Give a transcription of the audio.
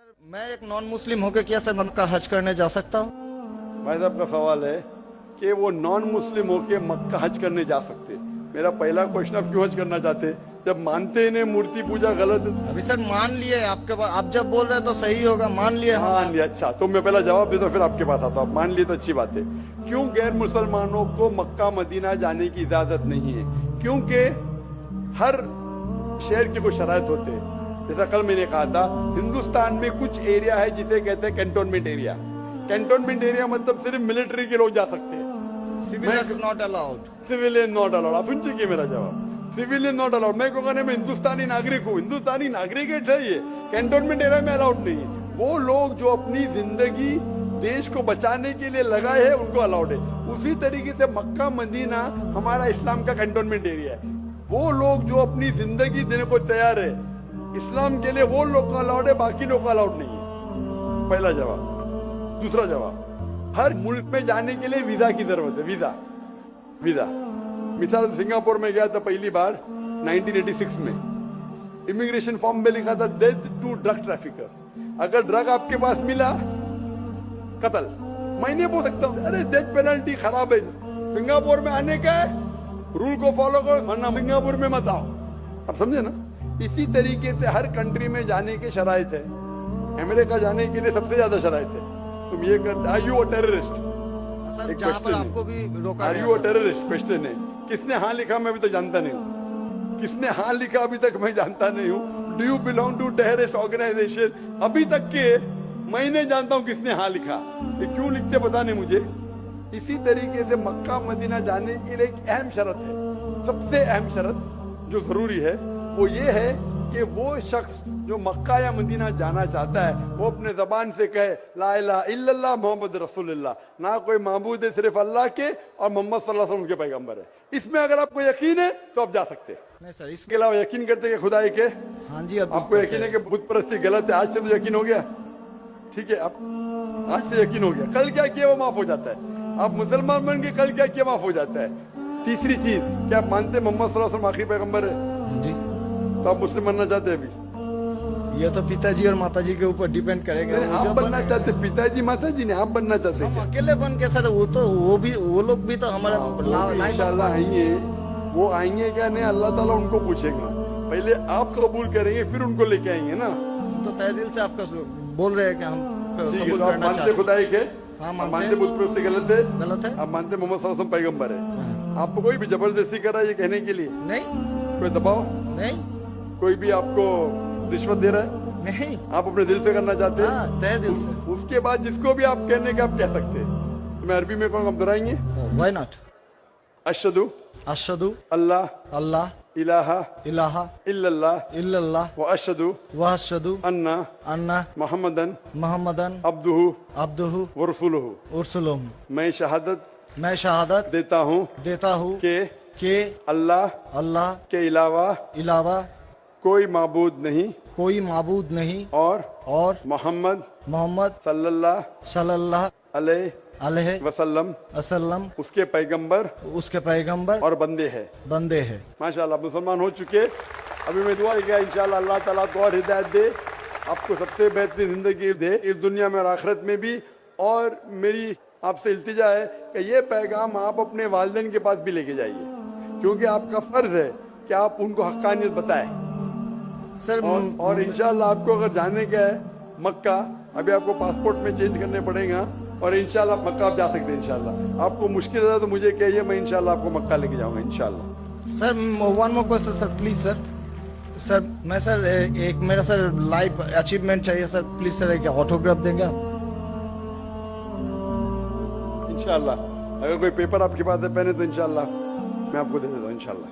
मैं एक non Muslim होकर क्या सर मक्का हज करने जा सकता हूँ? भाई साहब का सवाल है कि वो नॉन मुस्लिम होके मक्का हज करने जा सकते। मेरा पहला क्वेश्चन, आप क्यों हज करना चाहते? जब मानते ही नहीं मूर्ति पूजा गलत है। अभी सर मान लिए आपके पास, आप जब बोल रहे हैं तो सही होगा, मान लिए हम। मान लिया, अच्छा तो मैं पहला जवाब देता हूँ फिर आपके पास आता हूँ। मान लिए तो अच्छी बात है। क्यों गैर मुसलमानों को मक्का मदीना जाने की इजाजत नहीं है? क्योंकि हर शहर के कुछ शराइत होते हैं। जैसा कल मैंने कहा था, हिंदुस्तान में कुछ एरिया है जिसे कहते हैं कैंटोनमेंट एरिया। कैंटोनमेंट एरिया मतलब सिर्फ मिलिट्री के लोग जा सकते हैं, civilians not allowed. Civilian not allowed. आप सुन चुके मेरा जवाब, सिविलियन नॉट अलाउड। मैं कहूँगा मैं हिंदुस्तानी नागरिक हूँ, हिंदुस्तानी नागरिक है चाहिए, कैंटोनमेंट एरिया में अलाउड नहीं है। वो लोग जो अपनी जिंदगी देश को बचाने के लिए लगाए हैं उनको अलाउड है। उसी तरीके से मक्का मदीना हमारा इस्लाम का कैंटोनमेंट एरिया है। वो लोग जो अपनी जिंदगी देने को तैयार है इस्लाम के लिए, वो लोग को अलाउड है, बाकी लोग को अलाउड नहीं है। पहला जवाब। दूसरा जवाब, हर मुल्क में जाने के लिए वीजा की जरूरत है। वीजा मिसाल सिंगापुर में गया था पहली बार 1986 में, इमिग्रेशन फॉर्म में लिखा था डेथ टू ड्रग ट्रैफिकर। अगर ड्रग आपके पास मिला, कत्ल। मैं नहीं बोल सकता अरे डेथ पेनल्टी खराब है। सिंगापुर में आने का है, रूल को फॉलो करो, वरना सिंगापुर में मत आओ। आप समझे ना? इसी तरीके से हर कंट्री में जाने के शराइत है। अमेरिका जाने के लिए सबसे ज्यादा शराइत है। तुम ये कर, are you a terrorist? Sir जहाँ पर आपको भी रोका are you a terrorist question है। किसने हाँ लिखा मैं अभी तक जानता नहीं हूँ। किसने हाँ लिखा अभी तक मैं जानता नहीं हूँ। Do you belong to terrorist organization? अभी तक के मैं नहीं जानता हूँ किसने हाँ लिखा। ये क्यों लिखते पता नहीं मुझे। इसी तरीके से मक्का मदीना जाने के लिए एक अहम शर्त है, सबसे अहम शर्त जो जरूरी है वो ये है कि वो शख्स जो मक्का या मदीना जाना चाहता है वो अपने जबान से कहे ला इलाहा इल्लल्लाह मोहम्मद रसूलुल्लाह, ना कोई माबूद है सिर्फ अल्लाह के और मोहम्मद सल्लल्लाहु अलैहि वसल्लम के पैगंबर है। इसमें अगर आपको यकीन है तो आप जा सकते हैं। नहीं सर, इसके अलावा यकीन करते हैं खुदा के? हाँ जी। आपको यकीन है कि बुत परस्ती गलत है? आज से तो यकीन हो गया, ठीक है? आप आज से यकीन हो गया, कल क्या किया वो माफ हो जाता है। आप मुसलमान बन के कल क्या किया माफ हो जाता है। तीसरी चीज, क्या आप मानते मोहम्मद सल्लल्लाहु अलैहि वसल्लम आखिरी पैगंबर है? जी। तो आप मुस्लिम बनना चाहते हैं? अभी ये तो पिताजी और माताजी के ऊपर डिपेंड करेगा। आप बनना चाहते, पिताजी माताजी ने, आप बनना चाहते हम अकेले बन के सर, वो लोग भी तो हमारे इंशाल्लाह आएंगे। वो आएंगे क्या नहीं, अल्लाह ताला उनको पूछेगा। पहले आप कबूल करेंगे फिर उनको लेके आएंगे ना। तो तहे दिल से आपका बोल रहे हैं कि हम कबूल आप करना मानते चाहते खुदाई के? हाँ, मानते बुत परस्ती गलत है? गलत है। आप मानते मोहम्मद सल्लल्लाहु अलैहि वसल्लम पैगंबर है? आपको कोई भी जबरदस्ती कर रहा है ये कहने के लिए? नहीं कोई दबाव नहीं कोई भी आपको रिश्वत दे रहा है? नहीं। आप अपने दिल से करना चाहते हैं? हाँ, तहे दिल से। उसके बाद जिसको भी आप कहने का आप कह सकते हैं। तो मैं अरबी में कहूँगा, आप दोहराएंगे? Why not? अशहदु अशहदु अल्लाह अल्लाह इलाहा इलाहा इल्लल्लाह इल्लल्लाह व अशहदु व अशहदु अन्ना अन्ना मुहम्मदन मुहम्मदन अब्दुहु अब्दुहु व रसूलुहु। उरसुलुहु। मैं शहादत देता हूँ कि अल्लाह के अलावा कोई माबूद नहीं और मोहम्मद सल्लल्लाहु अलैहि वसल्लम उसके पैगंबर और बंदे हैं। माशाल्लाह मुसलमान हो चुके। अभी मैं दुआ किया इंशाल्लाह अल्लाह ताला को और हिदायत दे, आपको सबसे बेहतरीन जिंदगी दे इस दुनिया में और आखिरत में भी। और मेरी आपसे इल्तिजा है कि ये पैगाम आप अपने वालिदैन के पास भी लेके जाइए, क्योंकि आपका फर्ज है कि आप उनको हक्कानियत बताएं सर। और इंशाल्लाह आपको अगर जाने का है मक्का, अभी आपको पासपोर्ट में चेंज करने पड़ेगा और इंशाल्लाह मक्का आप जा सकते हैं। इंशाल्लाह आपको मुश्किल है तो मुझे कहिए, मैं इंशाल्लाह आपको मक्का लेके जाऊंगा इंशाल्लाह। Sir one more question sir, please sir मैं सर एक मेरा सर लाइफ अचीवमेंट चाहिए सर, प्लीज सर एक ऑटोग्राफ देंगे आप? इंशाल्लाह अगर कोई पेपर आपके पास है पहने तो इंशाल्लाह मैं आपको दे देता हूँ इंशाल्लाह।